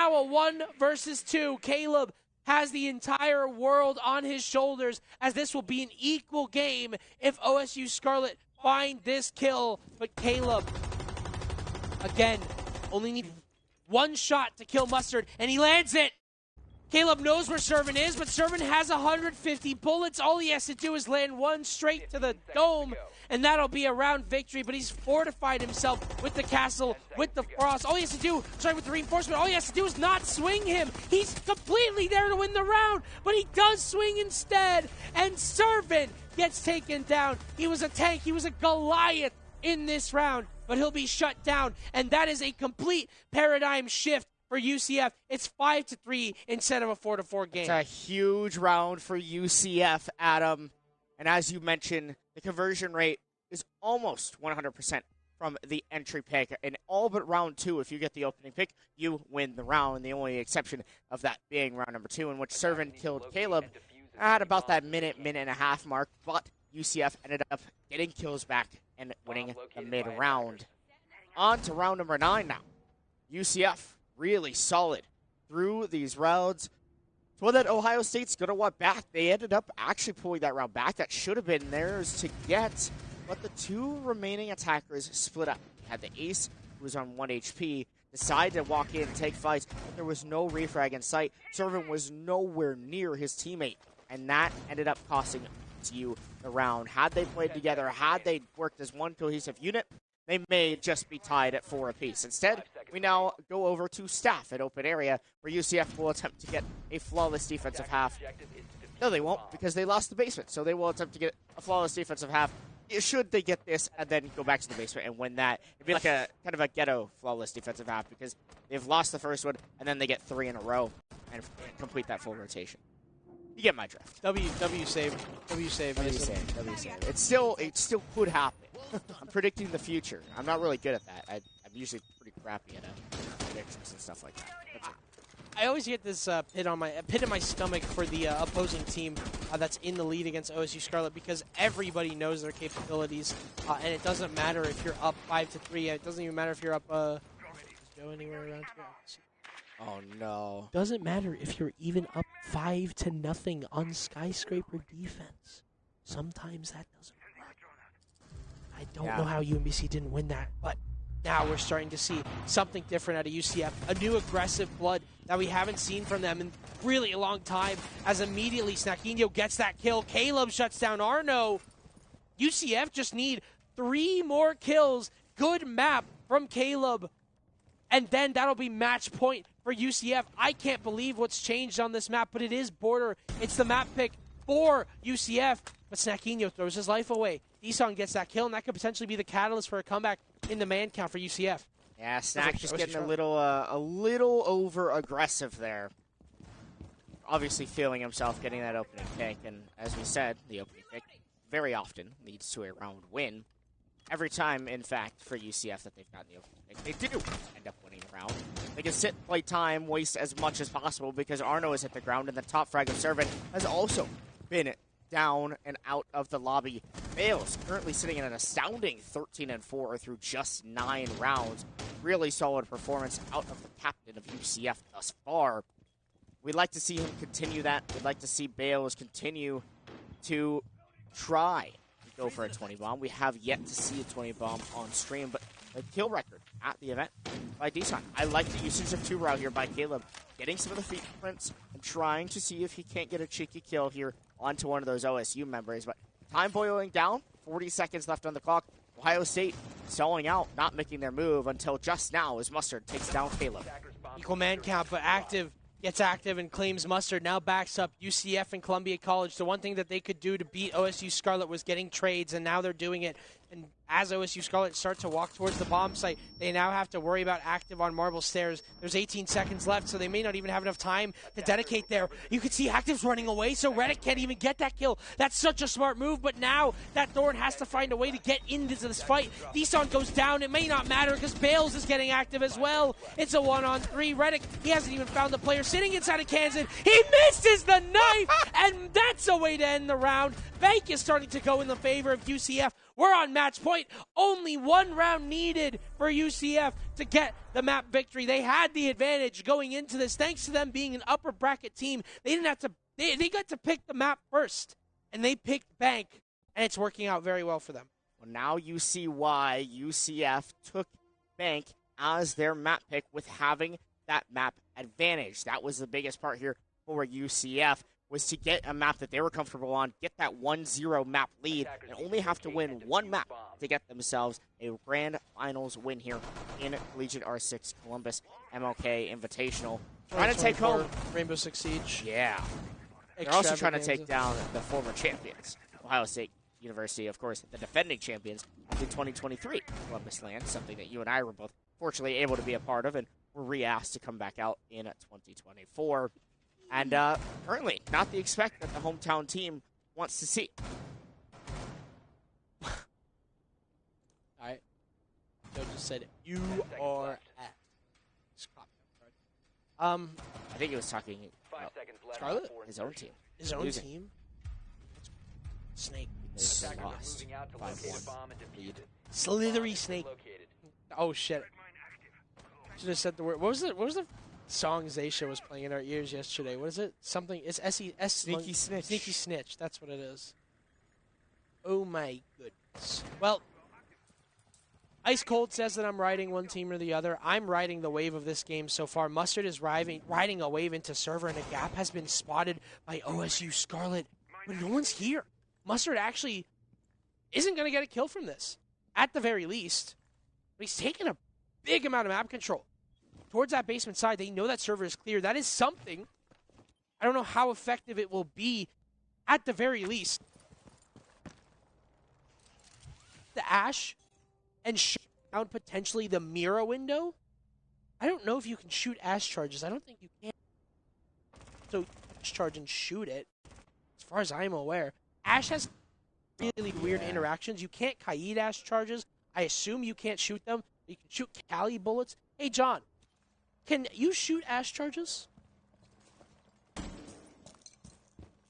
now a 1 versus 2. Caleb has the entire world on his shoulders, as this will be an equal game if OSU Scarlet find this kill. But Caleb, again, only need one shot to kill Mustard, and he lands it. Caleb knows where Servant is, but Servant has 150 bullets. All he has to do is land one straight to the dome, and that'll be a round victory. But he's fortified himself with the castle, with the frost. All he has to do, with the reinforcement, all he has to do is not swing him. He's completely there to win the round, but he does swing instead, and Servant gets taken down. He was a tank. He was a Goliath in this round, but he'll be shut down, and that is a complete paradigm shift for UCF. It's 5-3 instead of a 4-4 game. It's a huge round for UCF, Adam. And as you mentioned, the conversion rate is almost 100% from the entry pick. And all but round 2, if you get the opening pick, you win the round. The only exception of that being round number 2, in which Servant killed Caleb at about that minute and a half mark. But UCF ended up getting kills back and winning the mid-round. On to round number 9 now. UCF really solid through these rounds. It's one that Ohio State's going to want back. They ended up actually pulling that round back. That should have been theirs to get, but the 2 remaining attackers split up. You had the ace, who was on 1 HP, decided to walk in and take fights, but there was no refrag in sight. Servant was nowhere near his teammate, and that ended up costing you the round. Had they played together, had they worked as one cohesive unit, they may just be tied at 4 apiece. Instead, we now go over to staff at open area, where UCF will attempt to get a flawless defensive half. No, they won't, because they lost the basement, so they will attempt to get a flawless defensive half. Should they get this and then go back to the basement and win that, it'd be like a kind of a ghetto flawless defensive half, because they've lost the first one, and then they get 3 in a row and complete that full rotation. You get my drift. W save. It still could happen. I'm predicting the future. I'm not really good at that. I'm usually pretty crappy at predictions and stuff like that. I always get this pit in my stomach for the opposing team that's in the lead against OSU Scarlet, because everybody knows their capabilities, and it doesn't matter if you're up 5-3. It doesn't even matter if you're up. Go anywhere around here. Oh no! Doesn't matter if you're even up 5-0 on skyscraper defense. Sometimes that doesn't work. I don't know how UMBC didn't win that, but now we're starting to see something different out of UCF. A new aggressive blood that we haven't seen from them in really a long time, as immediately Snaquinho gets that kill. Caleb shuts down Arno. UCF just need 3 more kills. Good map from Caleb. And then that'll be match point for UCF. I can't believe what's changed on this map, but it is border. It's the map pick for UCF. But Snaquinho throws his life away. Eson gets that kill, and that could potentially be the catalyst for a comeback in the man count for UCF. Yeah, Snack just getting a little over aggressive there. Obviously feeling himself getting that opening pick, and as we said, the opening pick very often leads to a round win. Every time, in fact, for UCF that they've gotten the opening pick, they do end up winning the round. They can sit, play time, waste as much as possible, because Arno is hit the ground, and the top frag of Servant has also been down and out of the lobby. Bales currently sitting in an astounding 13-4 through just 9 rounds. Really solid performance out of the captain of UCF thus far. We'd like to see him continue that. We'd like to see Bales continue to try to go for a 20 bomb. We have yet to see a 20 bomb on stream, but a kill record at the event by Deson. I like the usage of 2 round here by Caleb, getting some of the feet prints and trying to see if he can't get a cheeky kill here onto one of those OSU members. But time boiling down, 40 seconds left on the clock. Ohio State stalling out, not making their move until just now as Mustard takes down Caleb. Equal man count, but active gets active and claims Mustard. Now backs up UCF and Columbia College. The one thing that they could do to beat OSU Scarlet was getting trades, and now they're doing it. And as OSU Scarlet start to walk towards the bomb site, they now have to worry about active on Marble Stairs. There's 18 seconds left, so they may not even have enough time to dedicate there. You can see active's running away, so Reddick can't even get that kill. That's such a smart move, but now that Thorn has to find a way to get into this fight. Deson goes down. It may not matter because Bales is getting active as well. It's a 1-on-3. Reddick, he hasn't even found the player sitting inside of Kansan. He misses the knife, and that's a way to end the round. Bank is starting to go in the favor of UCF We're on match point. Only one round needed for UCF to get the map victory. They had the advantage going into this, thanks to them being an upper bracket team. They didn't have to. They got to pick the map first, and they picked Bank, and it's working out very well for them. Well, now you see why UCF took Bank as their map pick with having that map advantage. That was the biggest part here for UCF, was to get a map that they were comfortable on, get that 1-0 map lead, and only have to win one map to get themselves a grand finals win here in Collegiate R6 Columbus MLK Invitational. Trying to take home Rainbow Six Siege. Yeah. They're also trying to take down the former champions, Ohio State University, of course, the defending champions of the 2023 Columbus Land, something that you and I were both fortunately able to be a part of, and were re-asked to come back out in 2024. And currently, not the expect that the hometown team wants to see. All right. Joe just said, you are at. I think he was talking about Scarlet? his own team. His own team? Snake. Lost 5-1 lead. Slithery Snake. Oh, shit. Should have said the word. What was the song Zaysha was playing in our ears yesterday? What is it? Something. It's S-E-S. Sneaky Snitch. Sneaky Snitch. That's what it is. Oh, my goodness. Well, Ice Cold says that I'm riding one team or the other. I'm riding the wave of this game so far. Mustard is riding a wave into server, and a gap has been spotted by OSU Scarlet, but no one's here. Mustard actually isn't going to get a kill from this, at the very least. But he's taken a big amount of map control towards that basement side. They know that server is clear. That is something. I don't know how effective it will be, at the very least. The Ash and shoot down potentially the Mira window. I don't know if you can shoot Ash charges. I don't think you can. So Ash charge and shoot it, as far as I'm aware. Ash has really weird interactions. You can't Kaid Ash charges. I assume you can't shoot them. You can shoot Cali bullets. Hey, John, can you shoot Ash charges?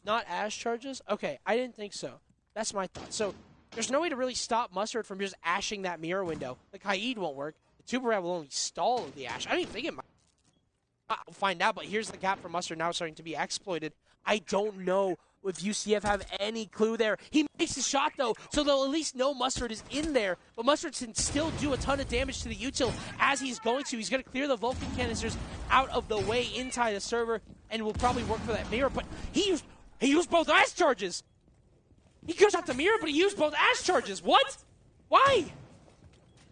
Not Ash charges? Okay, I didn't think so. That's my thought. So there's no way to really stop Mustard from just ashing that mirror window. The Kaid won't work. The Tuberab will only stall the Ash. I don't even think it might. I'll find out, but here's the gap for Mustard now starting to be exploited. I don't know if UCF have any clue there. He makes a shot, though, so they'll at least know Mustard is in there. But Mustard can still do a ton of damage to the util as he's going to. He's going to clear the Vulcan canisters out of the way inside the server and will probably work for that mirror. But he used both Ash charges. He goes out the mirror, but he used both Ash charges. What? Why?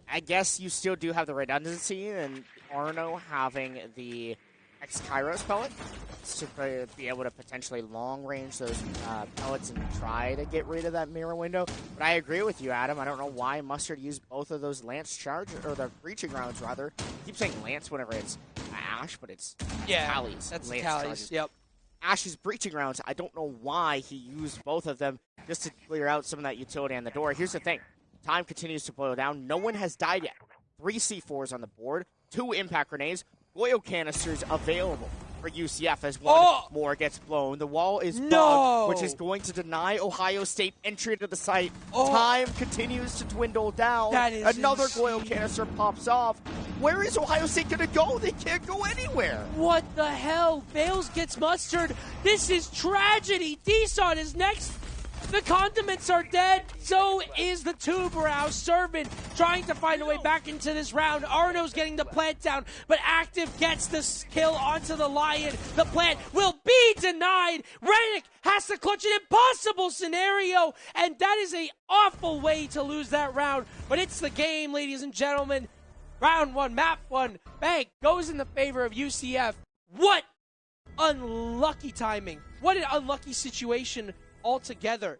I guess you still do have the redundancy, and Arno having the X-Kairos pellet to be able to potentially long-range those pellets and try to get rid of that mirror window. But I agree with you, Adam. I don't know why Mustard used both of those Lance charge, or the breaching rounds, rather. I keep saying Lance whenever it's Ash, but it's Callie's. That's Lance Callie's, charges. yep. Ash's breaching rounds, I don't know why he used both of them just to clear out some of that utility on the door. Here's the thing. Time continues to boil down. No one has died yet. 3 C4s on the board, 2 impact grenades, oil canisters available for UCF as one more gets blown. The wall is bugged, which is going to deny Ohio State entry into the site. Time continues to dwindle down. Another oil canister pops off. Where is Ohio State going to go? They can't go anywhere. What the hell? Bales gets Mustard. This is tragedy. Deson is next. The condiments are dead. So is the Tuberau servant trying to find a way back into this round. Arno's getting the plant down, but Active gets the kill onto the Lion. The plant will be denied. Rennick has to clutch an impossible scenario, and that is an awful way to lose that round. But it's the game, ladies and gentlemen. Round 1, map 1, Bank goes in the favor of UCF. What unlucky timing. What an unlucky situation altogether.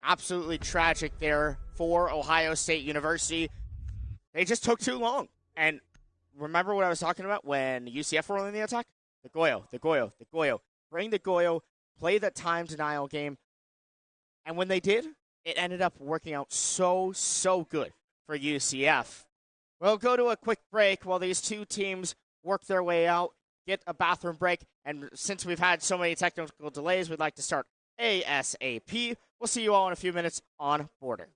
Absolutely tragic there for Ohio State University. They just took too long. And remember what I was talking about when UCF were on the attack? The Goyo. Bring the Goyo, play that time denial game. And when they did, it ended up working out so good for UCF. We'll go to a quick break while these two teams work their way out, get a bathroom break, and since we've had so many technical delays, we'd like to start ASAP. We'll see you all in a few minutes on Border.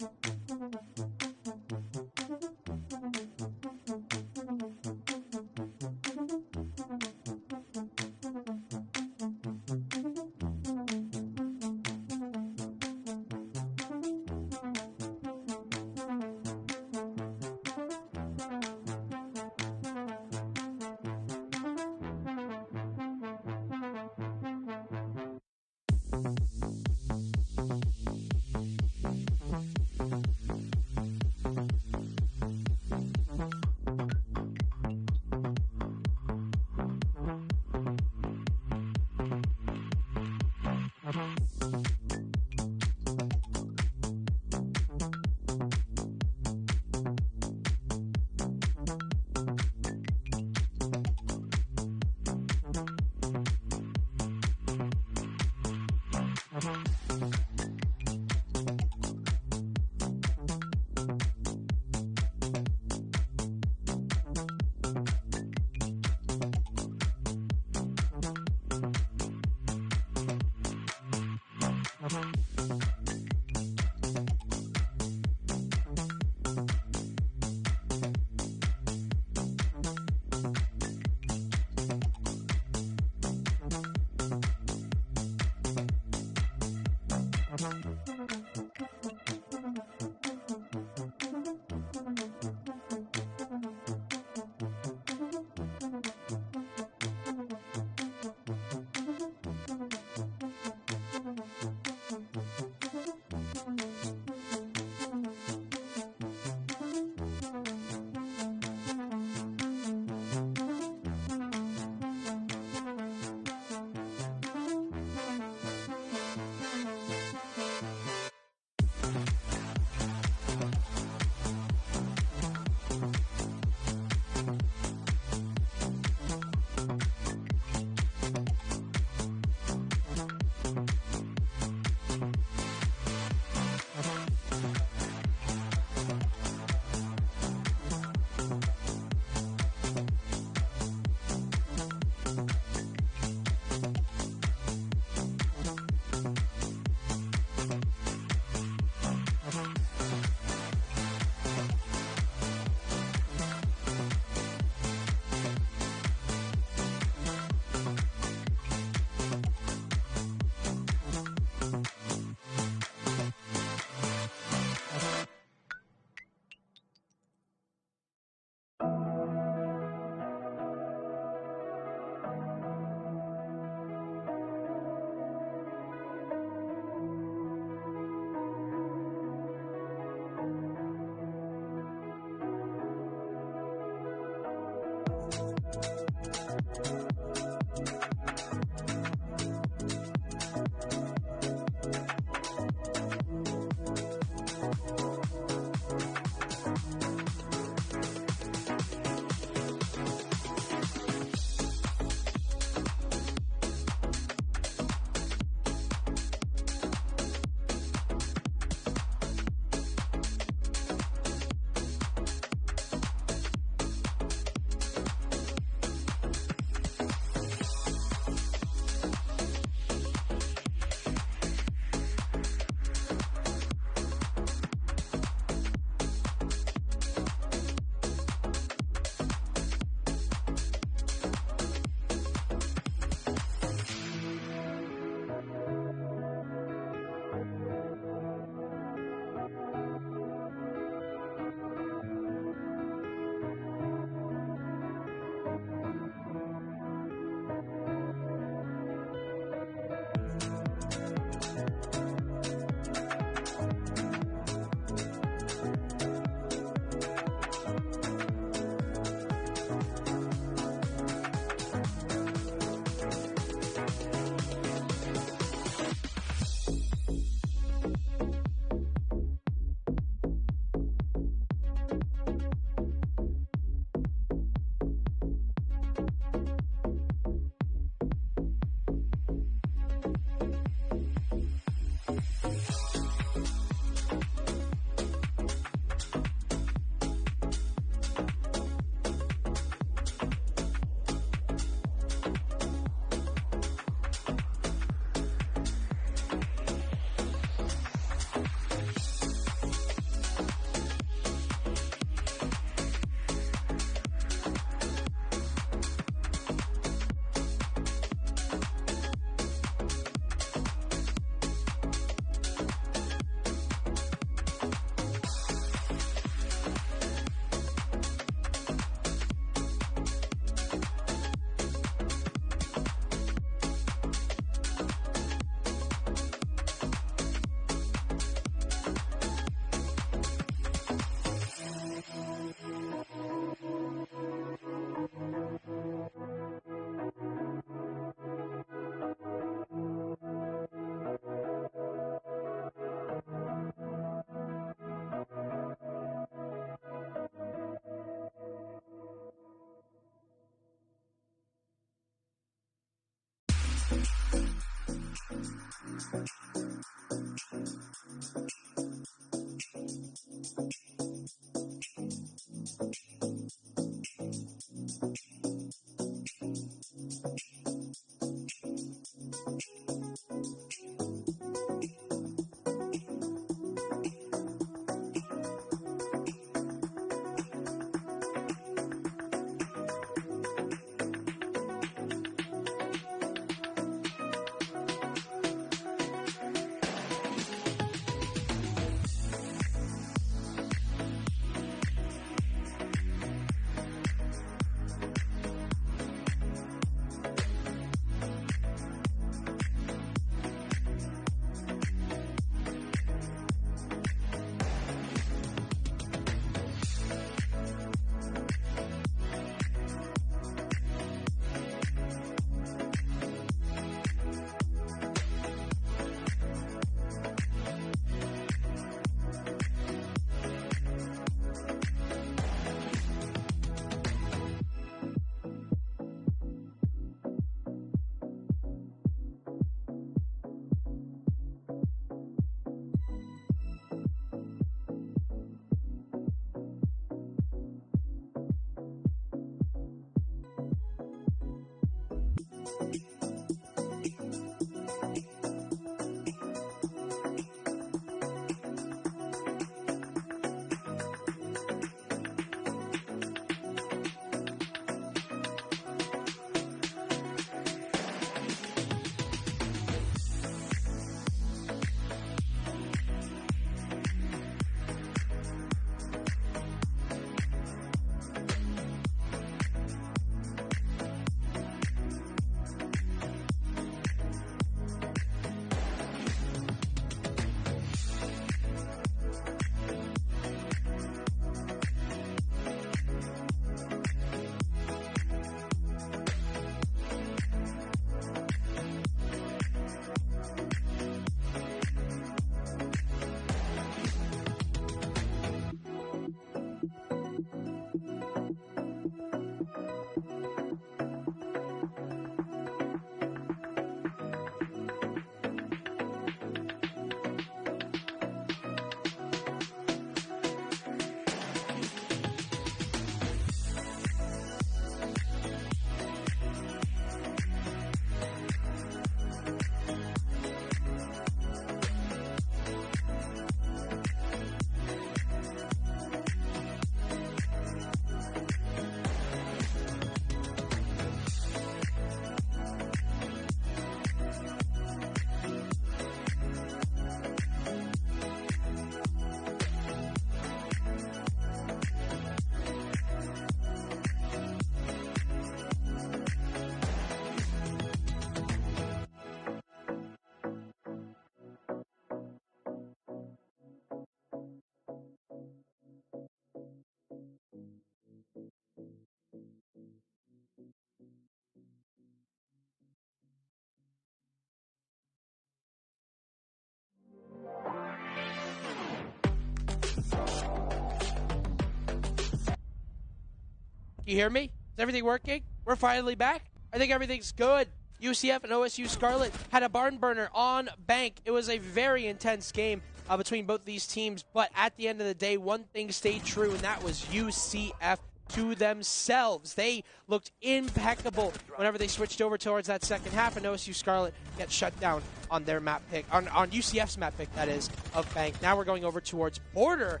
you hear me? Is everything working? We're finally back. I think everything's good. UCF and OSU Scarlet had a barn burner on Bank. It was a very intense game between both these teams, but at the end of the day, one thing stayed true, and that was UCF to themselves. They looked impeccable whenever they switched over towards that second half, and OSU Scarlet gets shut down on their map pick, on UCF's map pick, that is, of Bank. Now we're going over towards Border,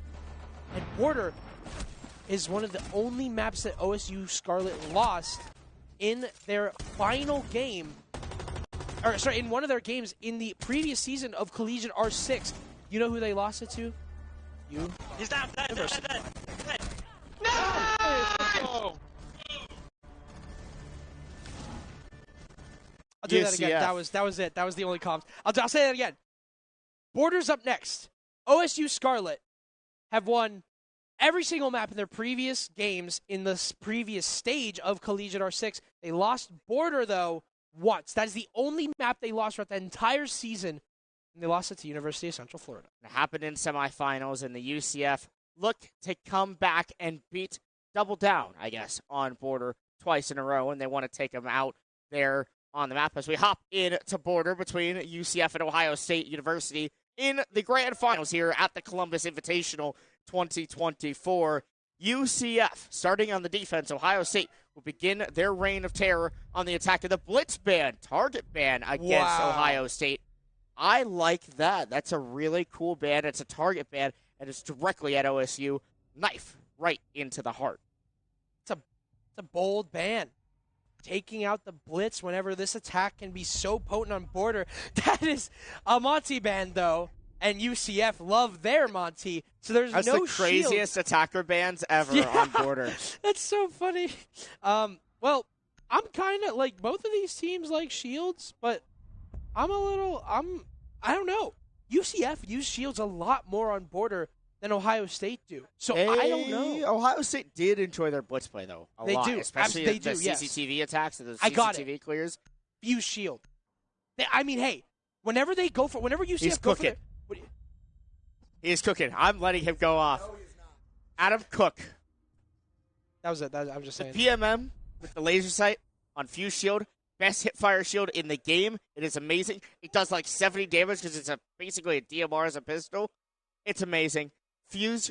and Border is one of the only maps that OSU Scarlet lost in their final game, or sorry, in one of their games in the previous season of Collegiate R6. You know who they lost it to? You. He's down. Dead. No! I'll do that again. That was it. That was the only comms. I'll say that again. Border's up next. OSU Scarlet have won every single map in their previous games in this previous stage of Collegiate R6. They lost Border, though, once. That is the only map they lost throughout the entire season, and they lost it to University of Central Florida. It happened in semifinals, and the UCF look to come back and double down, I guess, on Border twice in a row, and they want to take them out there on the map as we hop into Border between UCF and Ohio State University in the grand finals here at the Columbus Invitational 2024. UCF, starting on the defense, Ohio State will begin their reign of terror on the attack of the blitz ban, target ban against Ohio State. I like that. That's a really cool ban. It's a target ban, and it's directly at OSU. Knife right into the heart. It's a bold ban. Taking out the blitz whenever this attack can be so potent on Border. That is a Monty ban, though, and UCF love their Monty, so there's That's no the craziest attacker bans ever on Border. That's so funny. Well, I'm kind of like both of these teams like shields, but I don't know. UCF use shields a lot more on Border than Ohio State do. So I don't know. Ohio State did enjoy their blitz play, though. They lot, do. Especially They the do, yes. CCTV attacks and the I got CCTV clears. Use shield. Hey, whenever UCF He's go cooking. for He's cooking. I'm letting him go off. Adam Cook. that was it. I'm just saying. The PMM with the laser sight on Fuse Shield. Best hipfire shield in the game. It is amazing. It does like 70 damage because it's basically a DMR as a pistol. It's amazing. Fuse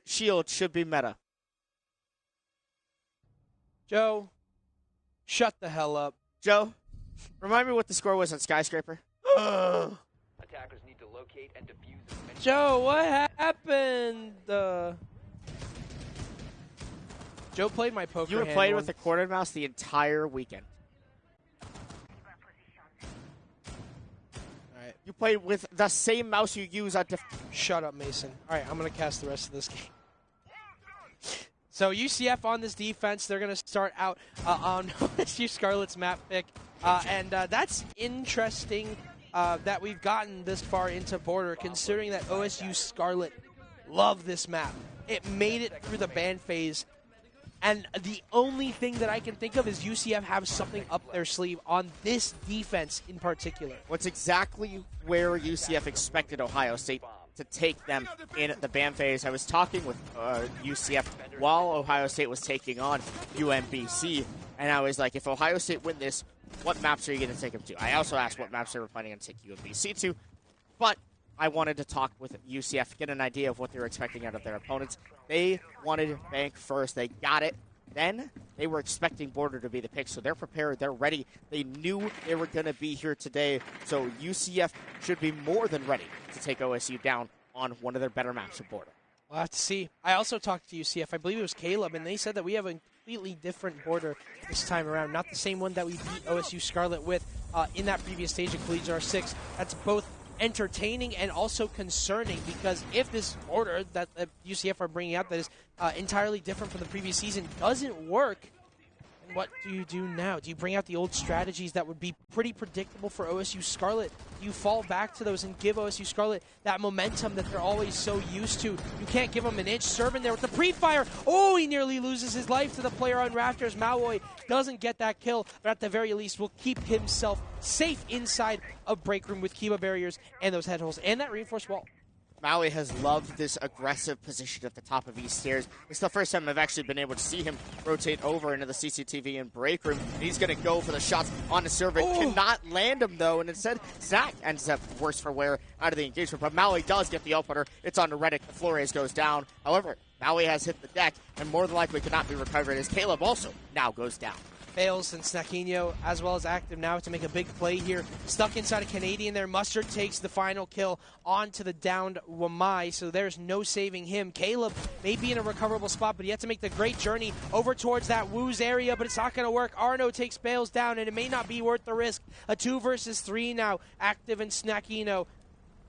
shield should be meta. Joe, shut the hell up. Joe, remind me what the score was on Skyscraper. Attackers need to locate and defuse. Joe, what happened? Joe played my poker You were hand playing once. with the cornered mouse the entire weekend. All right. You played with the same mouse you use on Shut up, Mason. All right, I'm going to cast the rest of this game. So UCF on this defense, they're going to start out on OSU Scarlet's map pick. And that's interesting that we've gotten this far into Border, considering that OSU Scarlet love this map. It made it through the ban phase. And the only thing that I can think of is UCF have something up their sleeve on this defense in particular. What's exactly where UCF expected Ohio State to take them in the ban phase. I was talking with UCF while Ohio State was taking on UMBC, and I was like, if Ohio State win this, what maps are you going to take them to? I also asked what maps they were planning on taking UMBC to, but I wanted to talk with UCF, get an idea of what they were expecting out of their opponents. They wanted Bank first. They got it. Then they were expecting Border to be the pick, so they're prepared. They're ready. They knew they were going to be here today, so UCF should be more than ready to take OSU down on one of their better maps of Border. We'll have to see. I also talked to UCF. I believe it was Caleb, and they said that we have a completely different Border this time around. Not the same one that we beat OSU Scarlet with in that previous stage of Collegiate R6. That's both entertaining and also concerning, because if this Border that UCF are bringing out that is entirely different from the previous season doesn't work, then what do you do now? Do you bring out the old strategies that would be pretty predictable for OSU Scarlet? Do you fall back to those and give OSU Scarlet that momentum that they're always so used to? You can't give them an inch. Serve in there with the pre-fire. Oh, he nearly loses his life to the player on Rafters. Malloy doesn't get that kill, but at the very least will keep himself safe inside of break room with Kiba barriers and those head holes and that reinforced wall. Maui has loved this aggressive position at the top of East Stairs. It's the first time I've actually been able to see him rotate over into the CCTV and break room. And he's going to go for the shots on the server. Cannot land him, though, and instead, Zach ends up worse for wear out of the engagement. But Maui does get the opener. It's on to Reddick. The Flores goes down. However, Maui has hit the deck, and more than likely cannot be recovered as Caleb also now goes down. Fails and Snakinho, as well as Active now to make a big play here. Stuck inside a Canadian there. Mustard takes the final kill onto the downed Wamai, so there's no saving him. Caleb may be in a recoverable spot, but he had to make the great journey over towards that Woos area, but it's not going to work. Arno takes Bales down, and it may not be worth the risk. A 2 versus 3 now. Active and Snakinho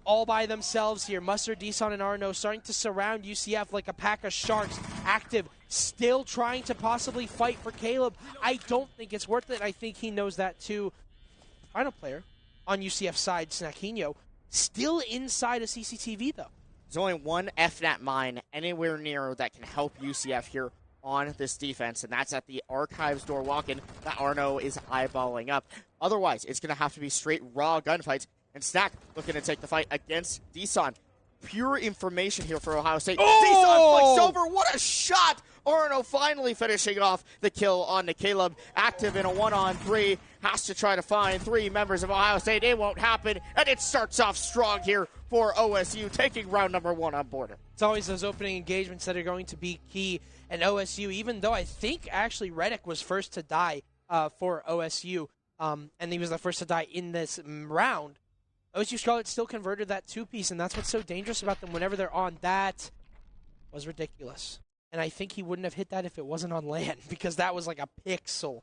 all by themselves here. Mustard, Deson, and Arno starting to surround UCF like a pack of sharks. Active still trying to possibly fight for Caleb. I don't think it's worth it. I think he knows that too. Final player on UCF side, Snakinho, still inside a CCTV though. There's only one FNAT mine anywhere near that can help UCF here on this defense, and that's at the archives door walk-in that Arno is eyeballing up. Otherwise, it's going to have to be straight raw gunfights. And Snack looking to take the fight against Deson. Pure information here for Ohio State. Deson flicks over. What a shot! Arno finally finishing off the kill on the Caleb. Active in a 1-on-3. Has to try to find 3 members of Ohio State. It won't happen. And it starts off strong here for OSU, taking round number 1 on border. It's always those opening engagements that are going to be key. And OSU, even though I think actually Reddick was first to die for OSU, and he was the first to die in this round, OSU Scarlet still converted that 2-piece, and that's what's so dangerous about them whenever they're on. That was ridiculous. And I think he wouldn't have hit that if it wasn't on land, because that was like a pixel.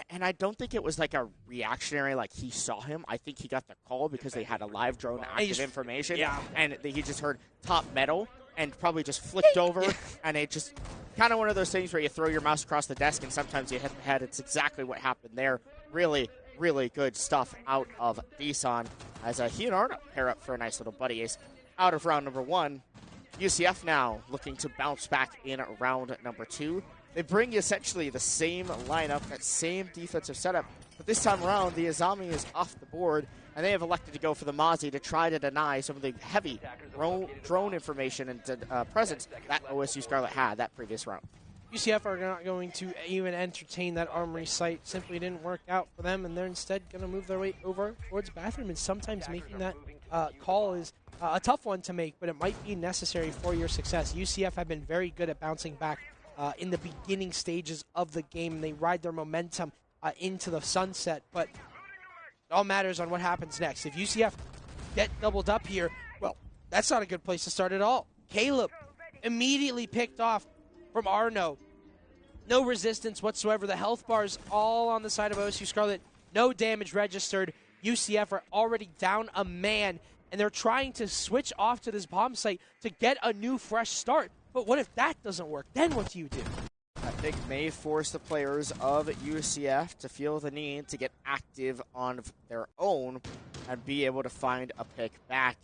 And I don't think it was like a reactionary, like he saw him. I think he got the call because they had a live drone active information. Yeah. And he just heard top metal and probably just flipped over. And it just kind of one of those things where you throw your mouse across the desk and sometimes you hit the head. It's exactly what happened there. Really good stuff out of Deson as he and Arno pair up for a nice little buddy ace out of round number 1. UCF now looking to bounce back in round number 2. They bring essentially the same lineup, that same defensive setup, but this time around the Azami is off the board, and they have elected to go for the Mozzie to try to deny some of the heavy drone information and presence that OSU Scarlet had that previous round. UCF are not going to even entertain that Armory site. Simply didn't work out for them, and they're instead going to move their way over towards Bathroom. And sometimes making that call is a tough one to make, but it might be necessary for your success. UCF have been very good at bouncing back in the beginning stages of the game, and they ride their momentum into the sunset. But it all matters on what happens next. If UCF get doubled up here, well, that's not a good place to start at all. Caleb immediately picked off from Arno. No resistance whatsoever. The health bars all on the side of OSU Scarlet. No damage registered. UCF are already down a man, and they're trying to switch off to this bomb site to get a new fresh start. But what if that doesn't work? Then what do you do? I think may force the players of UCF to feel the need to get active on their own and be able to find a pick back.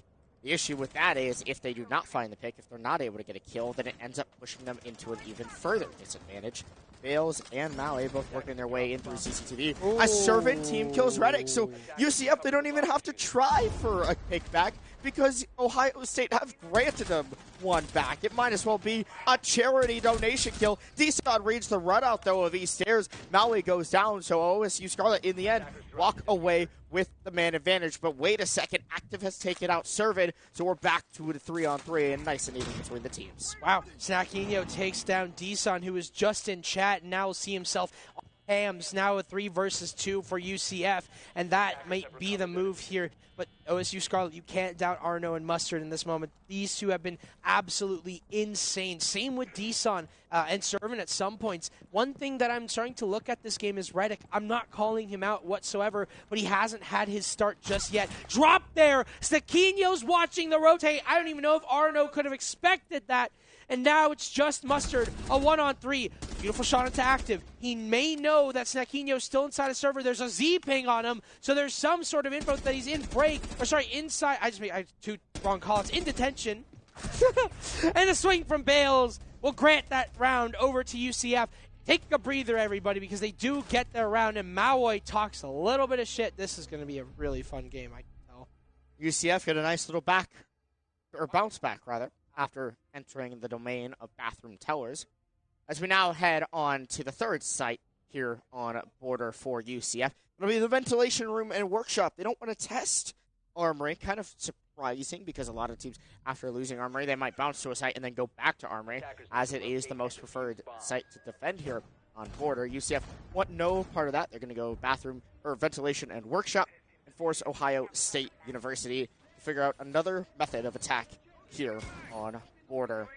The issue with that is if they do not find the pick, if they're not able to get a kill, then it ends up pushing them into an even further disadvantage. Bales and Maui both working their way in through CCTV. A Servant team kills Reddick, so UCF, they don't even have to try for a pick back because Ohio State have granted them one back. It might as well be a charity donation kill. Deson reads the run out, though, of East Stairs. Maui goes down, so OSU Scarlet, in the end, walk away with the man advantage. But wait a second, Active has taken out Servant, so we're back to a 3-on-3 and nice and even between the teams. Wow, Snakinho takes down Deson, who was just in chat, and now will see himself on Hams, now a 3 versus 2 for UCF, and that might be the move here. But OSU Scarlet, you can't doubt Arno and Mustard in this moment. These two have been absolutely insane. Same with Deson and Servant at some points. One thing that I'm starting to look at this game is Reddick. I'm not calling him out whatsoever, but he hasn't had his start just yet. Drop there! Snakinho's watching the rotate. I don't even know if Arno could have expected that. And now it's just Mustard, a 1-on-3. Beautiful shot into Active. He may know that Snakinho's still inside a server. There's a Z ping on him, so there's some sort of info that he's in break. Or sorry, inside. I had 2 wrong calls. In detention. And a swing from Bales will grant that round over to UCF. Take a breather, everybody, because they do get their round. And Maui talks a little bit of shit. This is going to be a really fun game, I can tell. UCF got a nice little back or bounce back rather, after entering the domain of Bathroom Towers. As we now head on to the third site here on Border for UCF. It'll be the ventilation room and workshop. They don't want to test Armory. Kind of surprising because a lot of teams, after losing Armory, they might bounce to a site and then go back to Armory, as it is the most preferred site to defend here on Border. UCF want no part of that. They're going to go bathroom or ventilation and workshop and force Ohio State University to figure out another method of attack here on Border.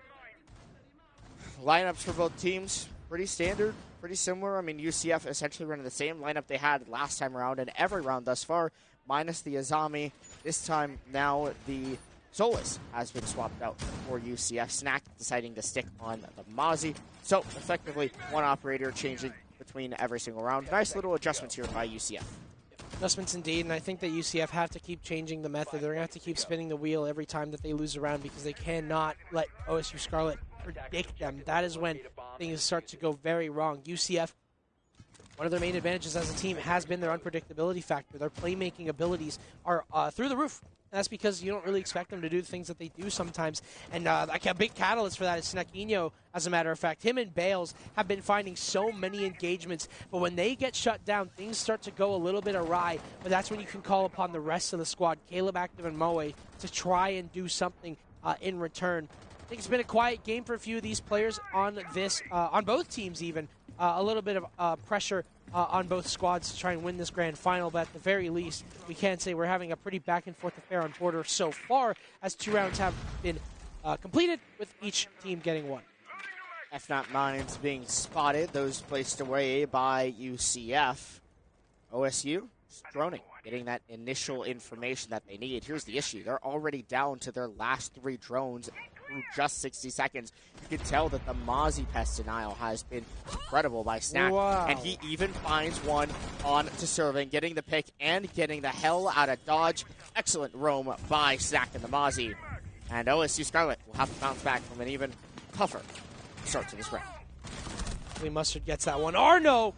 Lineups for both teams, pretty standard, pretty similar. I mean, UCF essentially running the same lineup they had last time around and every round thus far, minus the Azami. This time, now the Solus has been swapped out for UCF. Snack deciding to stick on the Mozzie. So, effectively, one operator changing between every single round. Nice little adjustments here by UCF. Adjustments indeed, and I think that UCF have to keep changing the method. They're going to have to keep spinning the wheel every time that they lose a round because they cannot let OSU Scarlet predict them. That is when things start to go very wrong. UCF, one of their main advantages as a team has been their unpredictability factor. Their playmaking abilities are through the roof. And that's because you don't really expect them to do the things that they do sometimes. And like a big catalyst for that is Snaquinho, as a matter of fact. Him and Bales have been finding so many engagements. But when they get shut down, things start to go a little bit awry. But that's when you can call upon the rest of the squad, Caleb, Active, and Moe, to try and do something in return. I think it's been a quiet game for a few of these players on this, on both teams even. A little bit of pressure on both squads to try and win this grand final, but at the very least, we can say we're having a pretty back-and-forth affair on Border so far, as 2 rounds have been completed, with each team getting one. F-Not Mines being spotted, those placed away by UCF. OSU is droning, getting that initial information that they need. Here's the issue. They're already down to their last 3 drones through just 60 seconds. You can tell that the Mozzie pest denial has been incredible by Snack. Wow. And he even finds one on to Serving, getting the pick and getting the hell out of dodge. Excellent roam by Snack and the Mozzie. And OSU Scarlet will have to bounce back from an even tougher start to this round. Lee Mustard gets that one. Arno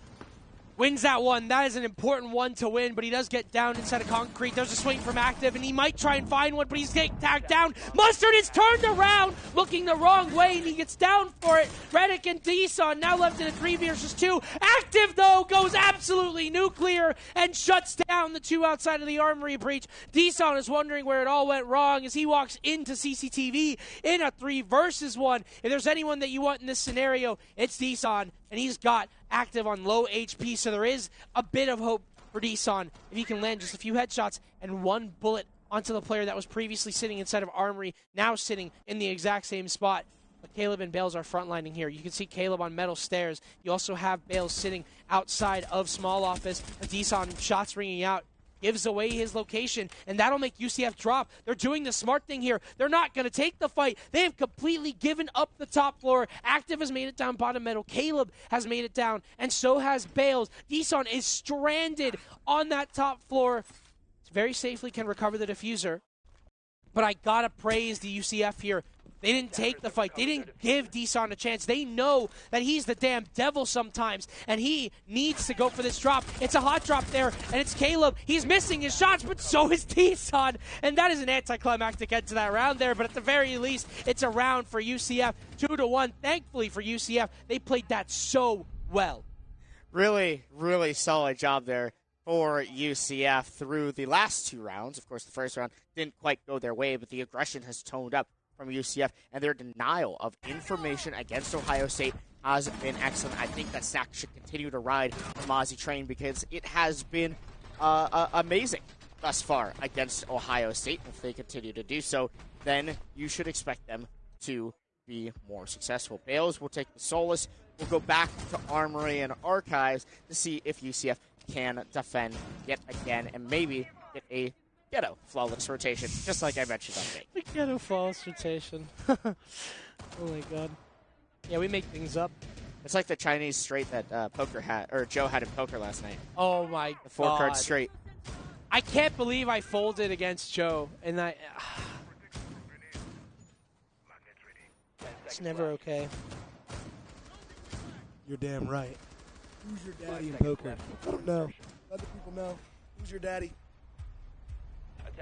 wins that one. That is an important one to win, but he does get down inside of concrete. There's a swing from Active, and he might try and find one, but he's getting tagged down. Mustard is turned around, looking the wrong way, and he gets down for it. Reddick and Deason now left in a 3 versus 2. Active, though, goes absolutely nuclear and shuts down the 2 outside of the armory breach. Deason is wondering where it all went wrong as he walks into CCTV in a 3 versus 1. If there's anyone that you want in this scenario, it's Deason, and he's got Active on low HP, so there is a bit of hope for Deason if he can land just a few headshots and 1 bullet onto the player that was previously sitting inside of Armory, now sitting in the exact same spot. But Caleb and Bales are frontlining here. You can see Caleb on metal stairs. You also have Bales sitting outside of small office. Deason, shots ringing out, gives away his location, and that'll make UCF drop. They're doing the smart thing here. They're not going to take the fight. They have completely given up the top floor. Active has made it down bottom metal. Caleb has made it down, and so has Bales. Deason is stranded on that top floor. Very safely can recover the diffuser, but I got to praise the UCF here. They didn't take the fight. They didn't give Deason a chance. They know that he's the damn devil sometimes, and he needs to go for this drop. It's a hot drop there, and it's Caleb. He's missing his shots, but so is Deason, and that is an anticlimactic end to that round there, but at the very least, it's a round for UCF, 2-1. Thankfully for UCF, they played that so well. Really, really solid job there for UCF through the last 2 rounds. Of course, the first round didn't quite go their way, but the aggression has toned up from UCF, and their denial of information against Ohio State has been excellent. I think that Snack should continue to ride the Mozzie train because it has been amazing thus far against Ohio State. If they continue to do so, then you should expect them to be more successful. Bales will take the Solus. We'll go back to Armory and Archives to see if UCF can defend yet again and maybe get a ghetto flawless rotation, just like I mentioned on tape. The ghetto flawless rotation. Oh my god. Yeah, we make things up. It's like the Chinese straight that Poker had, or Joe had in poker last night. Oh my god. The 4-card straight. I can't believe I folded against Joe, and it's never okay. You're damn right. Who's your daddy in poker? I don't know. Let the people know. Who's your daddy?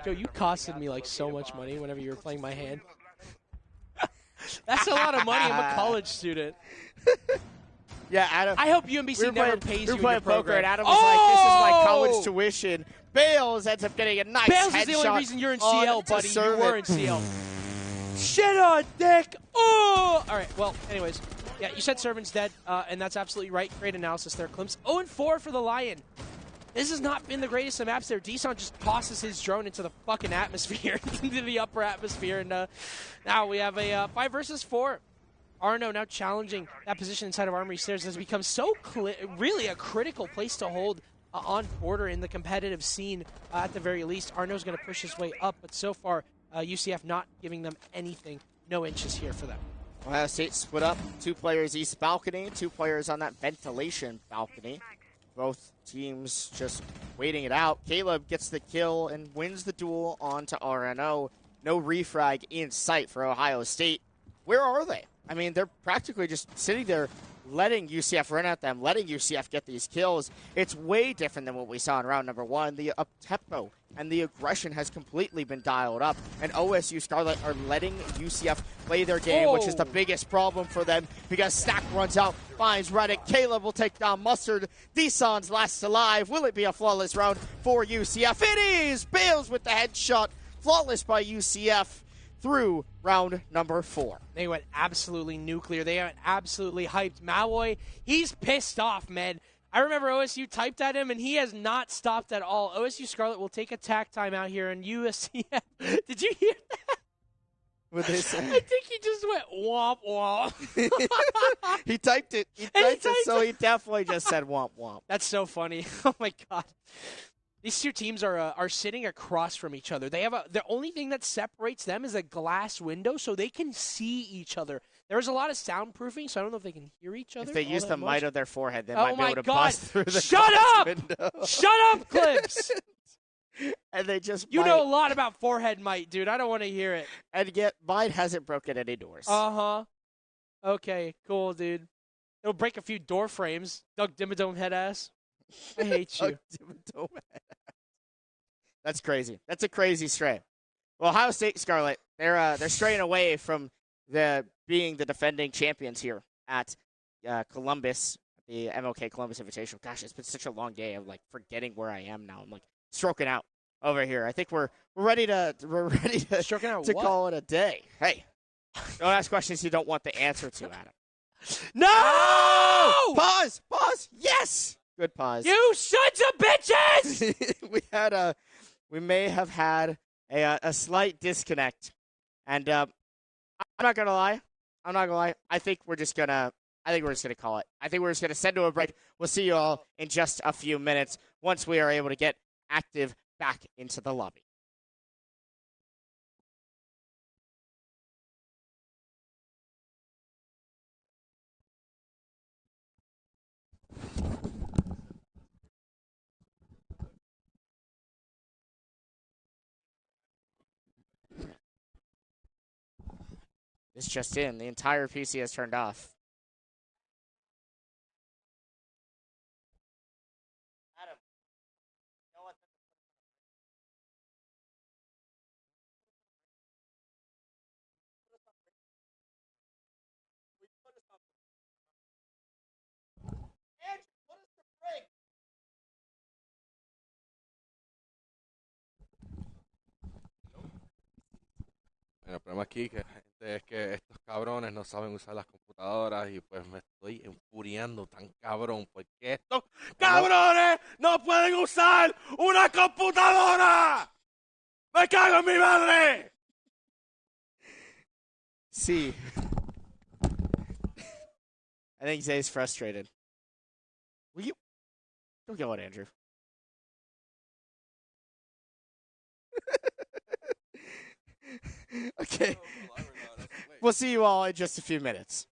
Joe, you costed me like so much money whenever you were playing my hand. That's a lot of money. I'm a college student. Yeah, Adam. I hope UMBC never pays you in your poker. And Adam was like, "This is my college tuition." Bales ends up getting a nice Bales headshot. is the only reason you're in CL, buddy. You were in CL. Shit on Dick. Oh! All right. Well, anyways, yeah, you said Servant's dead, and that's absolutely right. Great analysis there, Klims. 0-4 for the Lion. This has not been the greatest of maps there. Deson just tosses his drone into the fucking atmosphere, into the upper atmosphere, and now we have a 5 versus 4. Arno now challenging that position inside of Armory Stairs has become so really a critical place to hold on border in the competitive scene at the very least. Arno's going to push his way up, but so far UCF not giving them anything. No inches here for them. Ohio State split up. 2 players east balcony, 2 players on that ventilation balcony. Both teams just waiting it out. Caleb gets the kill and wins the duel onto RNO. No refrag in sight for Ohio State. Where are they? I mean, they're practically just sitting there letting UCF run at them, letting UCF get these kills. It's way different than what we saw in round number 1. The up-tempo and the aggression has completely been dialed up, and OSU Scarlet are letting UCF play their game, which is the biggest problem for them because Stack runs out, finds Reddick. Caleb will take down Mustard. Deson's last alive. Will it be a flawless round for UCF? It is! Bales with the headshot. Flawless by UCF. Through round number 4. They went absolutely nuclear. They went absolutely hyped. Malloy, he's pissed off, man. I remember OSU typed at him, and he has not stopped at all. OSU Scarlet will take a tack time out here, and USCF. Did you hear that? What they say? I think he just went womp womp. He typed it. He typed it, so he definitely just said womp womp. That's so funny. Oh, my God. These 2 teams are sitting across from each other. They have the only thing that separates them is a glass window, so they can see each other. There's a lot of soundproofing, so I don't know if they can hear each other. If they use the might of their forehead, they might be able to God. bust through the Shut glass up! window. Shut up, Clips! And they just You might. know a lot about forehead might, dude. I don't want to hear it. And yet, mine hasn't broken any doors. Uh-huh. Okay, cool, dude. It'll break a few door frames. Doug Dimmadome head ass. I hate you. That's crazy. That's a crazy stray. Well, Ohio State Scarlet, they're straying away from being the defending champions here at Columbus, the MLK Columbus Invitational. Gosh, it's been such a long day. I'm like forgetting where I am now. I'm like stroking out over here. I think we're ready to Stroking out to what? call it a day. Hey, don't ask questions you don't want the answer to, Adam. No! Oh! Pause. Yes. Good pause. You sons of bitches! We may have had a slight disconnect, and I'm not gonna lie. I think we're just gonna call it. I think we're just gonna send to a break. We'll see you all in just a few minutes once we are able to get active back into the lobby. This just in. The entire PC has turned off. Adam, you know what? Andrew, put us to break. Bueno, el problema aquí es que estos cabrones no saben usar las computadoras y pues me estoy enfuriando tan cabrón porque estos cabrones no pueden usar una computadora. ¡Me cago en mi madre! See. I think Zay's frustrated. Will you? Don't go on, Andrew. Okay. We'll see you all in just a few minutes.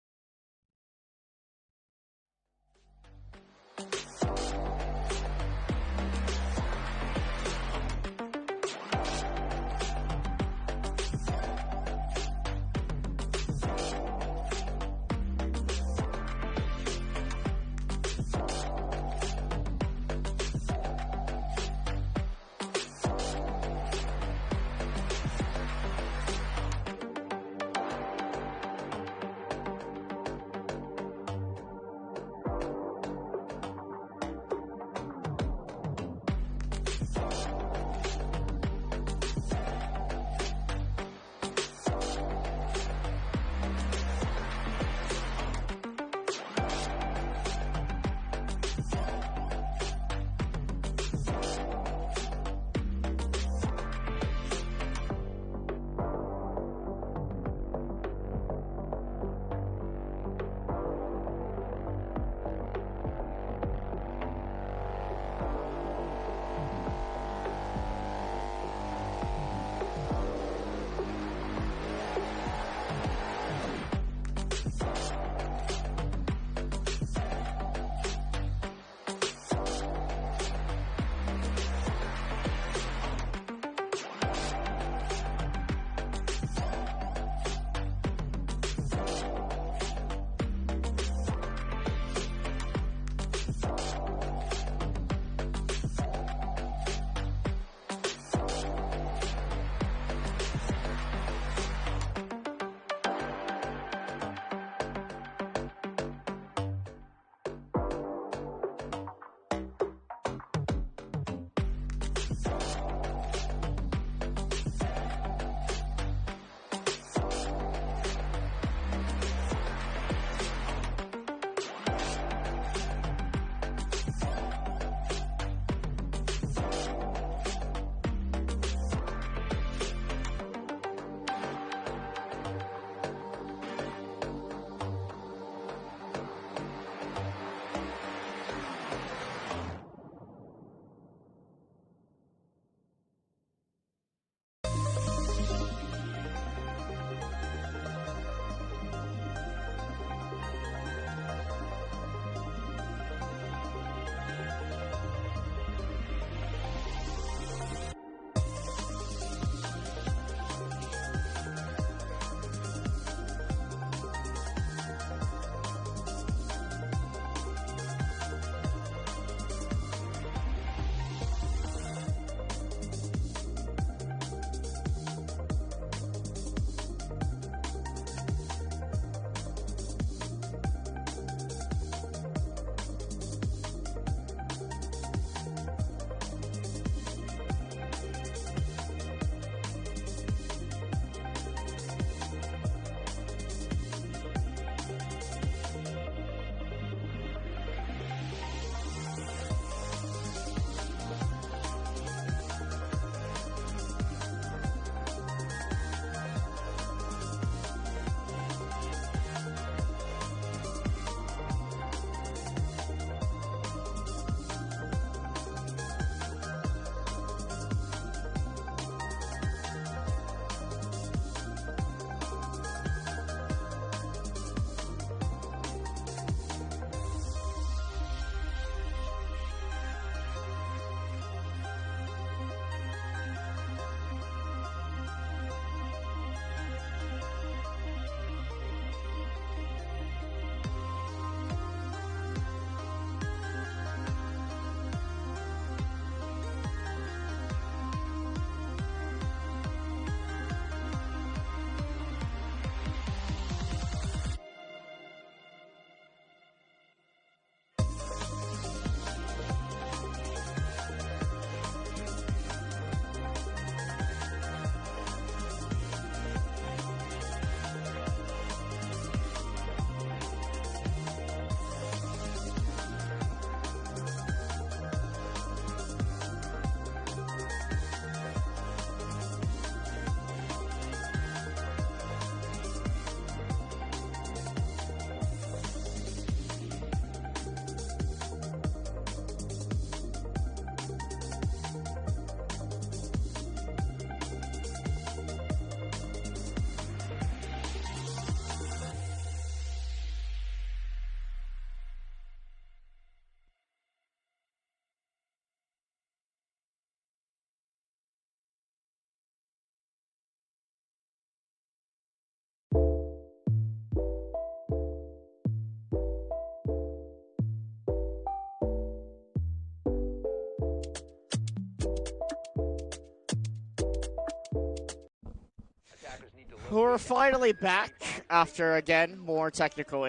We're finally back after, again, more technical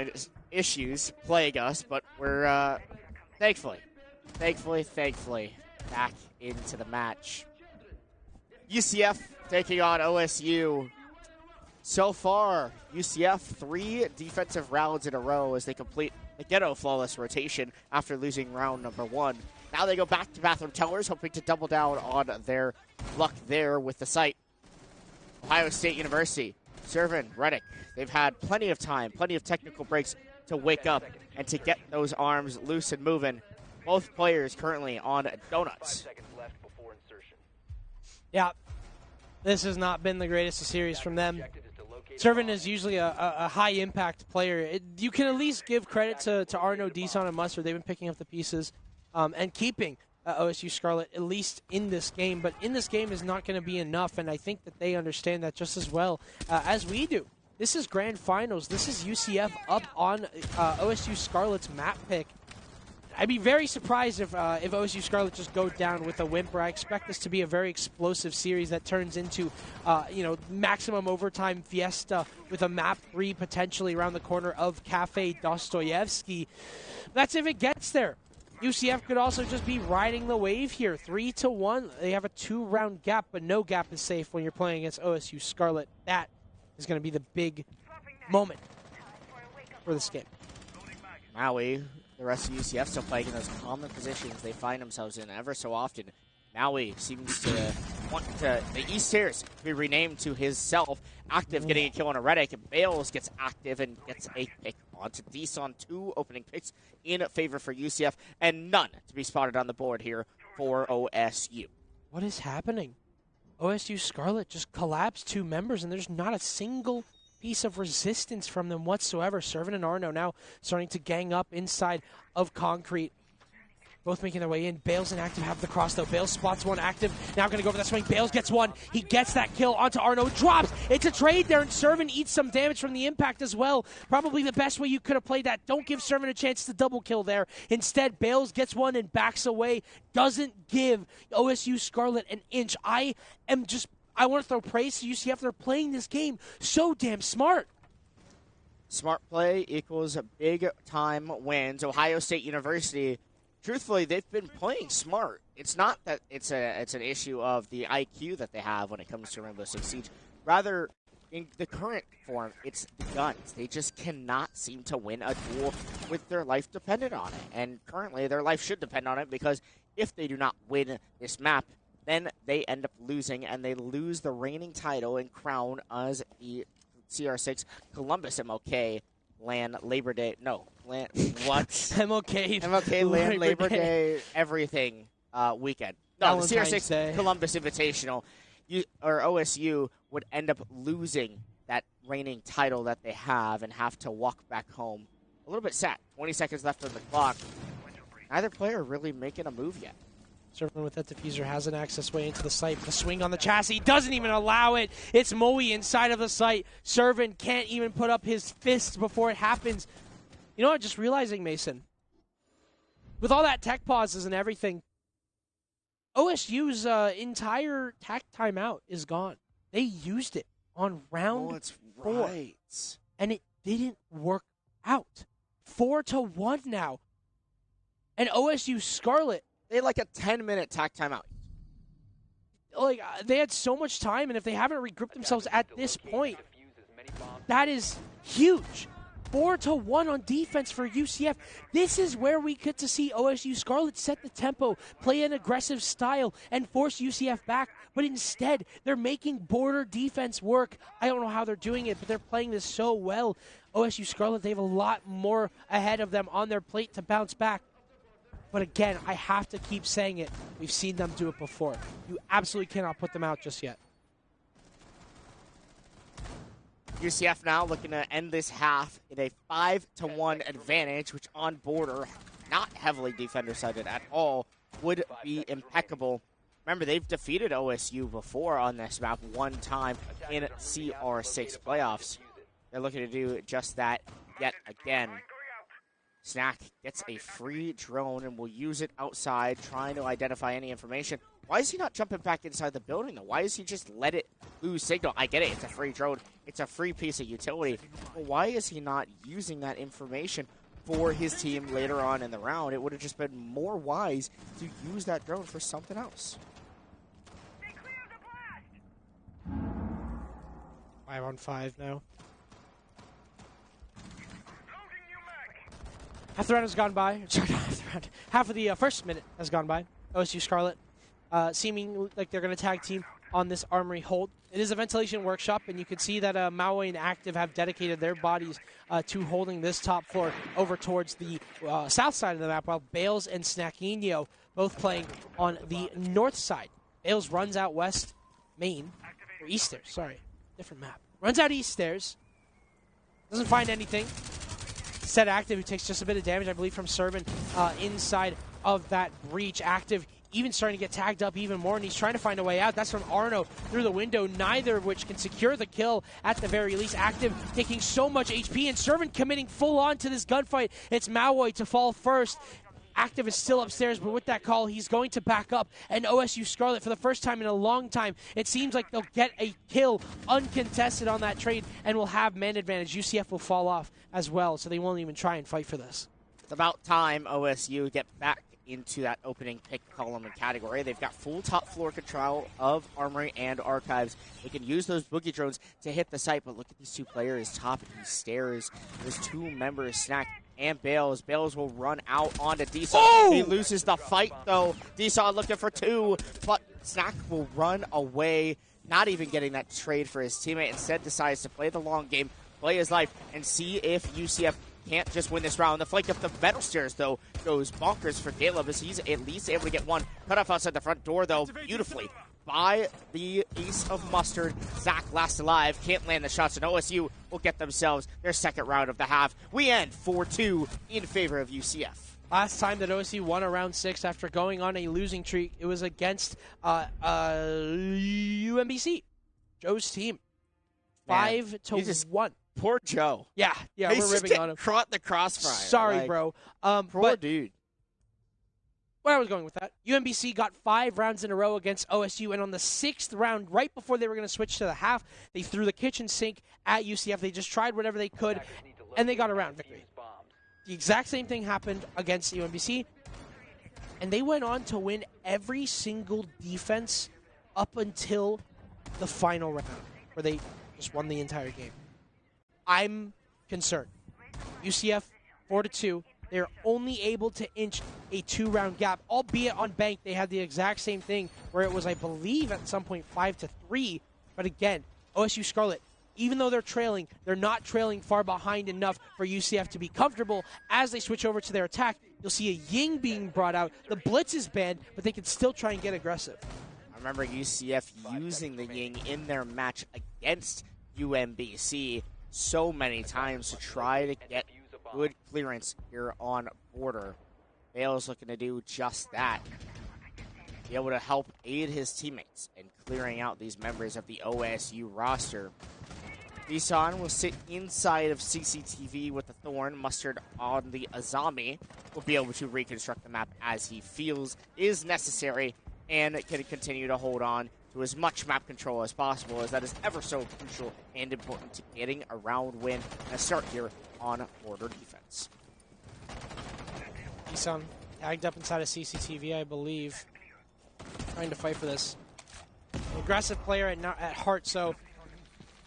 issues plague us, but we're thankfully back into the match. UCF taking on OSU. So far, UCF 3 defensive rounds in a row as they complete the ghetto flawless rotation after losing round number 1. Now they go back to Bathroom Tellers, hoping to double down on their luck there with the site. Ohio State University, Servin, Reddick, they've had plenty of time, plenty of technical breaks to wake up and to get those arms loose and moving. Both players currently on donuts. Yeah, this has not been the greatest of series from them. Servin is usually a high-impact player. You can at least give credit to Arno, Deason, and Mustard. They've been picking up the pieces and keeping OSU Scarlet at least in this game. But in this game is not going to be enough, and I think that they understand that just as well as we do. This is Grand Finals. This is UCF up on OSU Scarlet's map pick. I'd be very surprised if OSU Scarlet just go down with a whimper. I expect this to be a very explosive series that turns into, maximum overtime fiesta with a map 3 potentially around the corner of Cafe Dostoyevsky. That's if it gets there. UCF could also just be riding the wave here. 3-1. They have a 2-round gap, but no gap is safe when you're playing against OSU Scarlet. That is going to be the big moment for this game. Maui. The rest of UCF still playing in those common positions they find themselves in ever so often. Maui seems to want the East Tiers to be renamed to his self. Active getting a kill on a Reddick, and Bales gets active and gets a pick onto Deason. 2 opening picks in favor for UCF, and none to be spotted on the board here for OSU. What is happening? OSU Scarlet just collapsed 2 members, and there's not a single piece of resistance from them whatsoever. Servin and Arno now starting to gang up inside of Concrete. Both making their way in. Bales and Active have the cross, though. Bales spots one. Active now going to go for that swing. Bales gets one. He gets that kill onto Arno. Drops. It's a trade there, and Servin eats some damage from the impact as well. Probably the best way you could have played that. Don't give Servin a chance to double kill there. Instead, Bales gets one and backs away. Doesn't give OSU Scarlet an inch. I want to throw praise to UCF. They're playing this game so damn smart. Smart play equals big-time wins. Ohio State University, truthfully, they've been playing smart. It's not that it's an issue of the IQ that they have when it comes to Rainbow Six Siege. Rather, in the current form, it's the guns. They just cannot seem to win a duel with their life dependent on it. And currently, their life should depend on it, because if they do not win this map, then they end up losing, and they lose the reigning title and crown as the CR6 Columbus MLK Land Labor Day. No, Land, what? MLK Land Labor Day everything weekend. No, the CR6 Day. Columbus Invitational. OSU would end up losing that reigning title that they have and have to walk back home. A little bit sad. 20 seconds left on the clock. Neither player really making a move yet. Servin with that diffuser has an access way into the site. The swing on the chassis doesn't even allow it. It's Moe inside of the site. Servin can't even put up his fist before it happens. You know what? Just realizing, Mason, with all that tech pauses and everything, OSU's entire tech timeout is gone. They used it on round 4, right. And it didn't work out. 4-1 now. And OSU Scarlet, they had like a 10-minute tech timeout. Like, they had so much time, and if they haven't regrouped themselves at this point, that is huge. 4-1 on defense for UCF. This is where we get to see OSU Scarlet set the tempo, play an aggressive style, and force UCF back. But instead, they're making border defense work. I don't know how they're doing it, but they're playing this so well. OSU Scarlet, they have a lot more ahead of them on their plate to bounce back. But again, I have to keep saying it. We've seen them do it before. You absolutely cannot put them out just yet. UCF now looking to end this half in a 5-1 advantage, which on border, not heavily defender-sided at all, would be impeccable. Remember, they've defeated OSU before on this map one time in CR6 playoffs. They're looking to do just that yet again. Snack gets a free drone and will use it outside, trying to identify any information. Why is he not jumping back inside the building, though? Why does he just let it lose signal? I get it. It's a free drone. It's a free piece of utility. But why is he not using that information for his team later on in the round? It would have just been more wise to use that drone for something else. 5-on-5 now. Half the round has gone by. Sorry, not half the round. Half of the first minute has gone by. OSU Scarlet seeming like they're going to tag team on this Armory hold. It is a ventilation workshop, and you can see that Maui and Active have dedicated their bodies to holding this top floor over towards the south side of the map, while Bales and Snackinho both playing on the north side. Bales runs out west main, or east stairs, sorry, different map. Runs out east stairs, doesn't find anything. Set Active, who takes just a bit of damage, I believe, from Serban inside of that breach. Active even starting to get tagged up even more, and he's trying to find a way out. That's from Arno through the window, neither of which can secure the kill at the very least. Active taking so much HP, and Serban committing full on to this gunfight. It's Maui to fall first. Active is still upstairs, but with that call, he's going to back up. And OSU Scarlet, for the first time in a long time, it seems like they'll get a kill uncontested on that trade and will have man advantage. UCF will fall off as well, so they won't even try and fight for this. It's about time OSU get back into that opening pick column and category. They've got full top floor control of Armory and Archives. They can use those boogie drones to hit the site, but look at these two players topping these stairs. There's two members, Snack and Bales. Bales will run out onto Deson. Oh! He loses the fight, though. Deson looking for two, but Snack will run away, not even getting that trade for his teammate. Instead decides to play the long game, play his life, and see if UCF can't just win this round. The flank up the metal stairs, though, goes bonkers for Caleb as he's at least able to get one. Cut off outside the front door, though, beautifully by the ace of mustard. Zach last alive, can't land the shots, and OSU will get themselves their second round of the half. We end 4-2 in favor of UCF. Last time that OSU won a round 6 after going on a losing streak, it was against UMBC, Joe's team. 5-1. Poor Joe. Yeah, we're ripping on him. Caught the crossfire. Sorry, bro. Poor dude. Where I was going with that, UMBC got 5 rounds in a row against OSU, and on the 6th round, right before they were going to switch to the half, they threw the kitchen sink at UCF. They just tried whatever they could, and they got a round victory. The exact same thing happened against UMBC, and they went on to win every single defense up until the final round, where they just won the entire game. I'm concerned. UCF 4-2. They're only able to inch a 2-round gap, albeit on bank they had the exact same thing where it was, I believe, at some point 5-3. But again, OSU Scarlet, even though they're trailing, they're not trailing far behind enough for UCF to be comfortable. As they switch over to their attack, you'll see a Ying being brought out. The blitz is banned, but they can still try and get aggressive. I remember UCF using the Ying in their match against UMBC so many times to try to get good clearance here on border. Bale's looking to do just that. Be able to help aid his teammates in clearing out these members of the OSU roster. Deson will sit inside of CCTV with the Thorn. Mustard on the Azami will be able to reconstruct the map as he feels is necessary and can continue to hold on to as much map control as possible, as that is ever so crucial and important to getting a round win and a start here on border defense. Deson tagged up inside of CCTV, I believe, trying to fight for this. An aggressive player at heart, so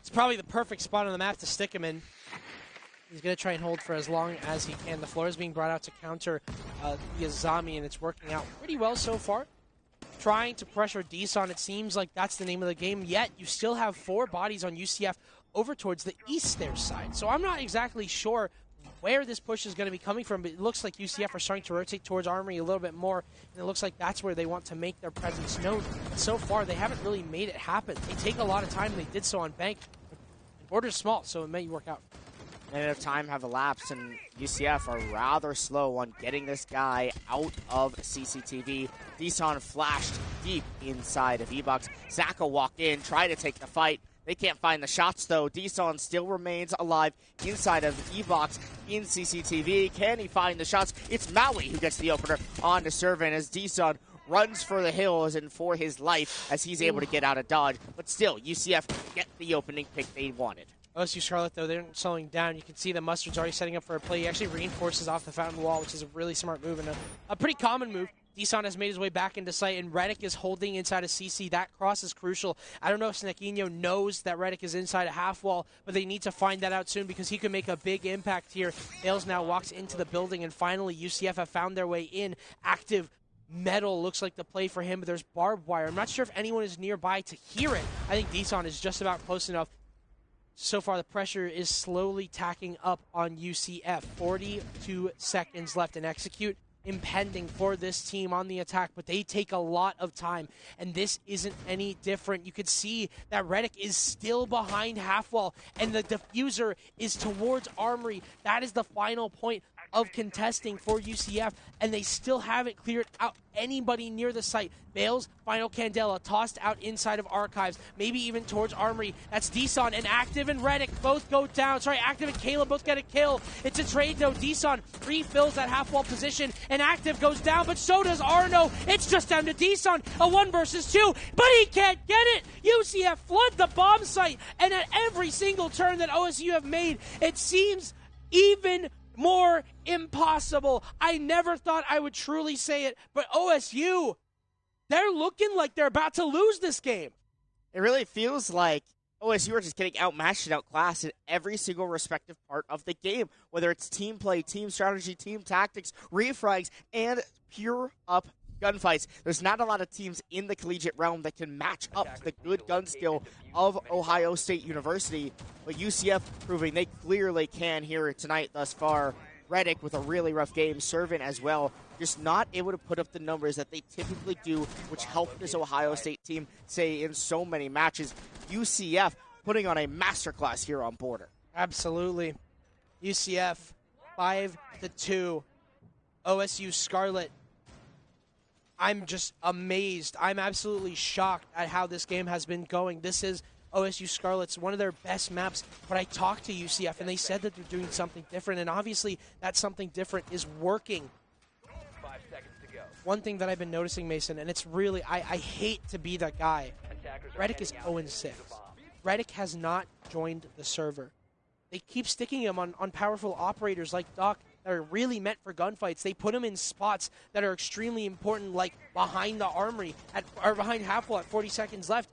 it's probably the perfect spot on the map to stick him in. He's going to try and hold for as long as he can. The floor is being brought out to counter the Azami, and it's working out pretty well so far. Trying to pressure Deson, it seems like that's the name of the game, yet you still have 4 bodies on UCF over towards the east stairs side. So I'm not exactly sure where this push is going to be coming from, but it looks like UCF are starting to rotate towards Armory a little bit more, and it looks like that's where they want to make their presence known. And so far, they haven't really made it happen. They take a lot of time, and they did so on bank. The border's small, so it may work out. A minute of time have elapsed, and UCF are rather slow on getting this guy out of CCTV. Deson flashed deep inside of E-Box. Zach will walk in, try to take the fight. They can't find the shots, though. Deson still remains alive inside of E-Box in CCTV. Can he find the shots? It's Maui who gets the opener on to Servan as Deson runs for the hills and for his life as he's able to get out of dodge. But still, UCF get the opening pick they wanted. OSU Scarlet, though, they're slowing down. You can see that Mustard's already setting up for a play. He actually reinforces off the fountain wall, which is a really smart move and a pretty common move. Deson has made his way back into sight, and Reddick is holding inside of CC. That cross is crucial. I don't know if Snequinho knows that Reddick is inside a half wall, but they need to find that out soon because he could make a big impact here. Bales now walks into the building, and finally UCF have found their way in. Active metal looks like the play for him, but there's barbed wire. I'm not sure if anyone is nearby to hear it. I think Deson is just about close enough. So far, the pressure is slowly tacking up on UCF. 42 seconds left and execute impending for this team on the attack, but they take a lot of time, and this isn't any different. You could see that Reddick is still behind half wall, and the diffuser is towards Armory. That is the final point of contesting for UCF, and they still haven't cleared out anybody near the site. Bales, final Candela, tossed out inside of Archives, maybe even towards Armory. That's Deson, and Active and Reddick both go down. Sorry, Active and Caleb both get a kill. It's a trade, though. Deson refills that half-wall position, and Active goes down, but so does Arno. It's just down to Deson, a 1 versus 2, but he can't get it. UCF flood the bomb site, and at every single turn that OSU have made, it seems even more impossible. I never thought I would truly say it, but OSU, they're looking like they're about to lose this game. It really feels like OSU are just getting outmatched and outclassed in every single respective part of the game, whether it's team play, team strategy, team tactics, refrags, and pure up gunfights. There's not a lot of teams in the collegiate realm that can match up to the good gun skill of Ohio State University, but UCF proving they clearly can here tonight thus far. Reddick with a really rough game, Servant as well, just not able to put up the numbers that they typically do, which helped this Ohio State team, say, in so many matches. UCF putting on a masterclass here on Border. Absolutely. UCF 5-2. OSU Scarlet. I'm just amazed. I'm absolutely shocked at how this game has been going. This is OSU Scarlet's one of their best maps, but I talked to UCF, and they said that they're doing something different, and obviously that something different is working. 5 seconds to go. One thing that I've been noticing, Mason, and it's really, I hate to be that guy. Reddick is 0-6. Reddick has not joined the server. They keep sticking him on powerful operators like Doc that are really meant for gunfights. They put him in spots that are extremely important, like behind the armory, or behind half wall at 40 seconds left.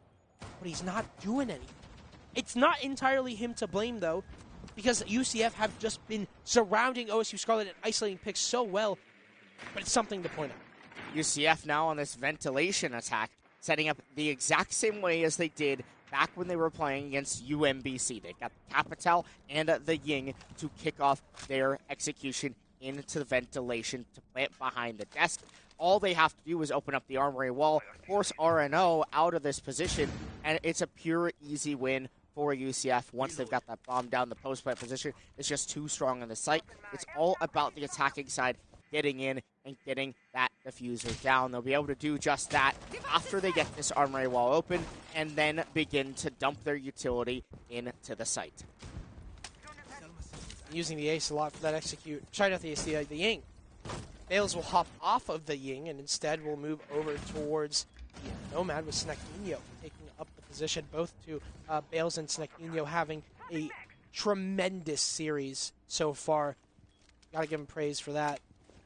But he's not doing anything. It's not entirely him to blame, though, because UCF have just been surrounding OSU Scarlet and isolating picks so well, but it's something to point out. UCF now on this ventilation attack, setting up the exact same way as they did back when they were playing against UMBC. They've got the Capital and the Ying to kick off their execution into the ventilation to plant behind the desk. All they have to do is open up the armory wall, force RNO out of this position, and it's a pure easy win for UCF. Once they've got that bomb down the post plant position, it's just too strong on the site. It's all about the attacking side getting in and getting that diffuser down. They'll be able to do just that after they get this armory wall open and then begin to dump their utility into the site. Using the ace a lot for that execute. Sorry, not the ace, the Ying. Bales will hop off of the Ying and instead will move over towards the Nomad with Snequinho taking up the position. Both to Bales and Snequinho having a tremendous series so far. Gotta give him praise for that.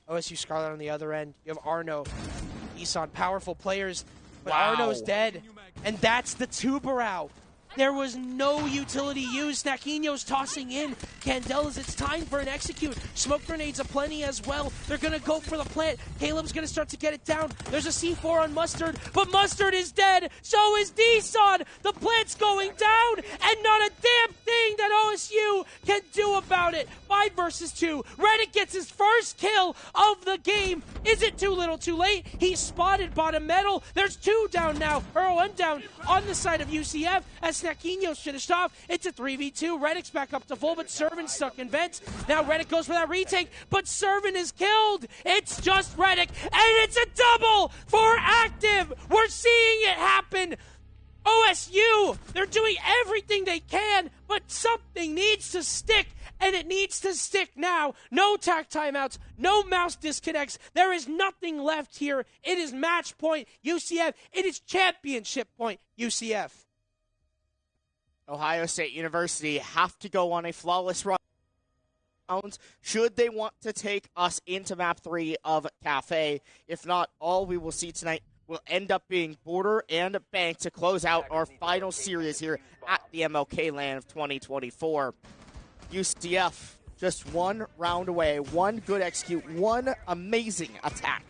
OSU Scarlet on the other end. You have Arno, Isan, powerful players, but Wow. Arno's dead. And that's the Tubarao. There was no utility used. Snequinho's tossing in. Candela's, it's time for an execute. Smoke grenades aplenty as well. They're going to go for the plant. Caleb's going to start to get it down. There's a C4 on Mustard, but Mustard is dead. So is Deson. The plant's going down, and not a damn thing that OSU can do about it. 5 versus 2. Reddick gets his first kill of the game. Is it too little too late? He's spotted bottom metal. There's 2 down now, or 1 down on the side of UCF as Snequinho's finished off. It's a 3v2. Reddick's back up to full, but Servant's stuck in vents. Now Reddick goes for that retake, but Servant is killed. It's just Reddick, and it's a double for Active. We're seeing it happen. OSU, they're doing everything they can, but something needs to stick. and it needs to stick now. No tack timeouts, no mouse disconnects. There is nothing left here. It is match point, UCF. It is championship point, UCF. Ohio State University have to go on a flawless run should they want to take us into map 3 of Cafe. If not, all we will see tonight will end up being Border and Bank to close out our final series here at the MLK Land of 2024. UCF just one round away, one good execute, one amazing attack.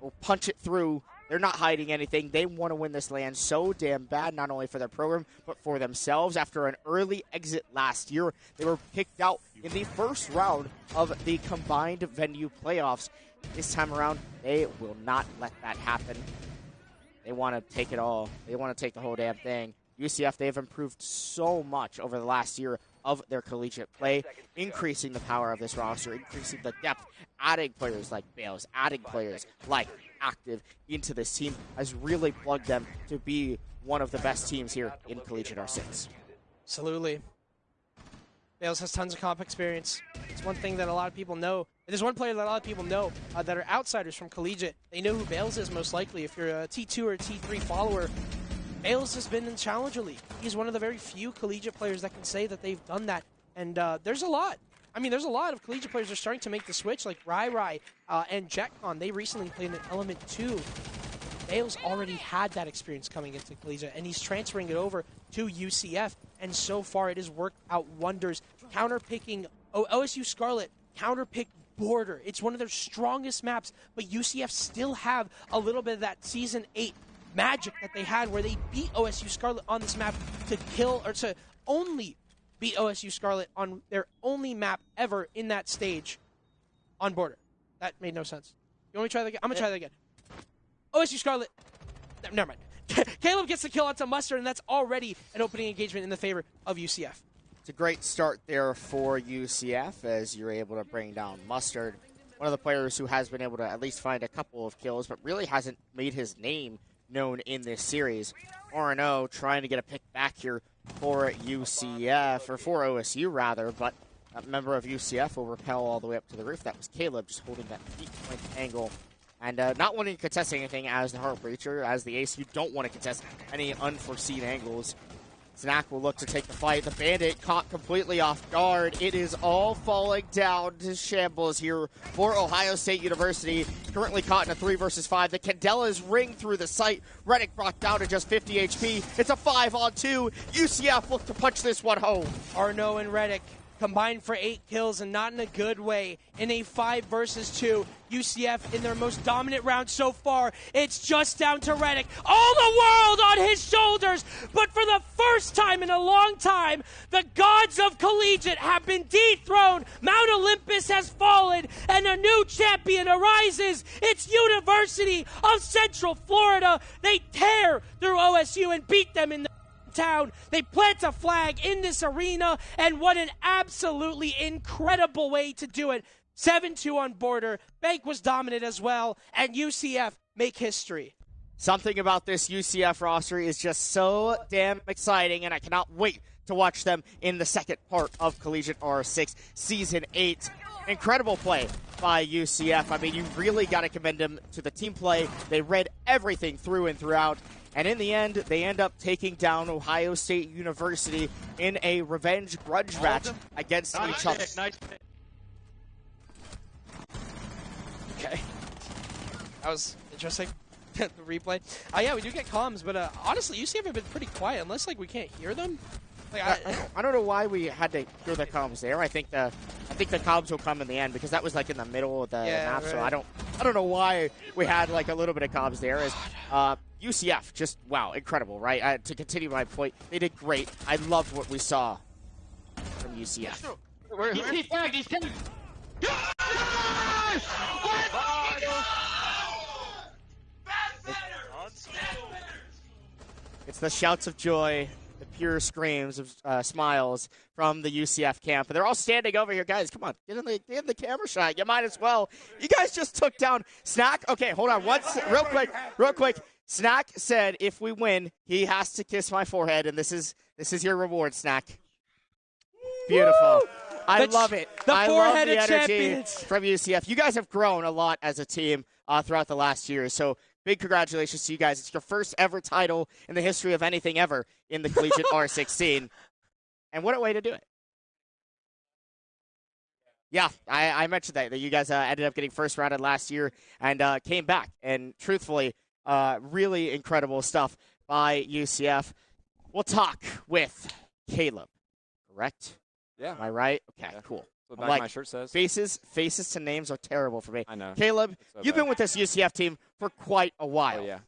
We'll punch it through. They're not hiding anything. They want to win this land so damn bad, not only for their program, but for themselves. After an early exit last year, they were picked out in the first round of the combined venue playoffs. This time around, they will not let that happen. They want to take it all. They want to take the whole damn thing. UCF, they've improved so much over the last year of their collegiate play, increasing the power of this roster, increasing the depth, adding players like Bales, adding players like Active into this team has really plugged them to be one of the best teams here in Collegiate R6. Absolutely. Bales has tons of comp experience. It's one thing that a lot of people know. There's one player that a lot of people know that are outsiders from Collegiate. They know who Bales is most likely. If you're a T2 or T3 follower, Bales has been in Challenger League. He's one of the very few Collegiate players that can say that they've done that. And there's a lot. I mean, there's a lot of Collegiate players that are starting to make the switch, like Rai and JetCon. They recently played in Element 2. Bales already had that experience coming into Collegiate, and he's transferring it over to UCF, and so far it has worked out wonders. Counterpicking OSU Scarlet, counterpick Border. It's one of their strongest maps, but UCF still have a little bit of that Season 8 magic that they had where they beat OSU Scarlet on this map to kill, or to only beat OSU Scarlet on their only map ever in that stage on Border. That made no sense. You want me to try that again? I'm going to try that again. OSU Scarlet. Never mind. Caleb gets the kill onto Mustard, and that's already an opening engagement in the favor of UCF. It's a great start there for UCF as you're able to bring down Mustard, one of the players who has been able to at least find a couple of kills, but really hasn't made his name known in this series. RNO trying to get a pick back here for UCF, or for OSU rather, but a member of UCF will rappel all the way up to the roof. That was Caleb just holding that feet point angle and not wanting to contest anything as the Heart Breacher. As the ace, you don't want to contest any unforeseen angles. Snack will look to take the fight. The Bandit caught completely off guard. It is all falling down to shambles here for Ohio State University. Currently caught in a 3 versus 5. The Candelas ring through the site. Reddick brought down to just 50 HP. It's a 5-on-2. UCF look to punch this one home. Arno and Reddick combined for 8 kills, and not in a good way. In a 5 versus 2, UCF in their most dominant round so far. It's just down to Reddick. All the world on his shoulders, but for the first time in a long time, the gods of Collegiate have been dethroned. Mount Olympus has fallen, and a new champion arises. It's University of Central Florida. They tear through OSU and beat them in the town. They plant a flag in this arena, and what an absolutely incredible way to do it. 7-2 on Border. Bank was dominant as well, and UCF make history. Something about this UCF roster is just so damn exciting, and I cannot wait to watch them in the second part of Collegiate R6 Season 8. Incredible play by UCF. I mean, you really got to commend them to the team play. They read everything through and throughout. And in the end, they end up taking down Ohio State University in a revenge grudge match against each other. Nice. Okay. That was interesting. The replay. Yeah, we do get comms, but honestly, UCF have been pretty quiet, unless like we can't hear them. Like, I don't know why we had to hear the comms there. I think the comms will come in the end because that was like in the middle of the map. Right. So I don't know why we had like a little bit of comms there. As UCF, just wow, incredible, right? To continue my point, they did great. I loved what we saw from UCF. He's tagged. He's tagged. It's the shouts of joy, the pure screams of smiles from the UCF camp. And they're all standing over here. Guys, come on, get in the camera shot. You might as well. You guys just took down Snack. Okay, hold on. Real quick. Snack said if we win, he has to kiss my forehead, and this is your reward, Snack. Beautiful. I love it. The I love four-headed the energy champions. from UCF. You guys have grown a lot as a team throughout the last year, so big congratulations to you guys. It's your first ever title in the history of anything ever in the collegiate R16, and what a way to do it. Yeah, I mentioned that you guys ended up getting first rounded last year and came back, and truthfully, really incredible stuff by UCF. We'll talk with Caleb, correct? Yeah. Am I right? Okay, Yeah. cool. What I'm back my shirt says. Faces to names are terrible for me. I know. Caleb, So you've bad. been with this UCF team for quite a while. Oh, yeah.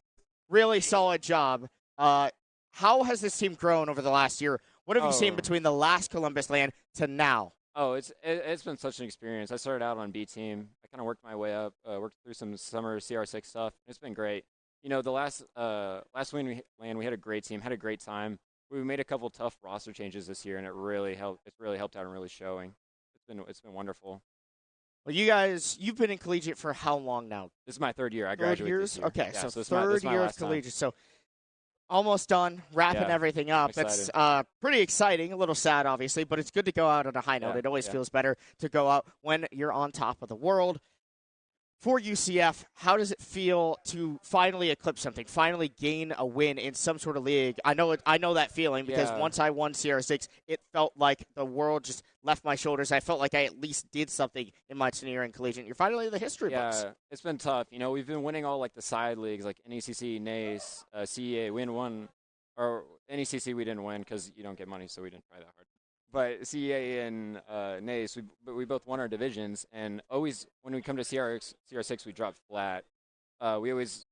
Really solid job. How has this team grown over the last year? What have you seen between the last Columbus land to now? Oh, it's been such an experience. I started out on B team. I kind of worked my way up, worked through some summer CR6 stuff. It's been great. You know, the last land we had a great team, had a great time. We made a couple tough roster changes this year, and it really helped. It's really helped out and really showing. It's been wonderful. Well, you guys, you've been in collegiate for how long now? This is my third year. I 3 graduated years? this year. Okay, Yeah, so this third is my year of last time. collegiate. So almost done, wrapping Yeah, everything up. I'm That's pretty exciting, a little sad, obviously, but it's good to go out on a high note. Yeah, It always yeah. feels better to go out when you're on top of the world. For UCF, how does it feel to finally eclipse something, finally gain a win in some sort of league? I know that feeling because Yeah. once I won CR6, it felt like the world just left my shoulders. I felt like I at least did something in my tenure in collegiate. You're finally in the history books. Yeah, it's been tough. You know, we've been winning all like the side leagues, like NECC, NACE, CEA. We didn't win, or NECC we didn't win because you don't get money, so we didn't try that hard. But CEA and NACE, we both won our divisions, and always when we come to CR6, we drop flat. We always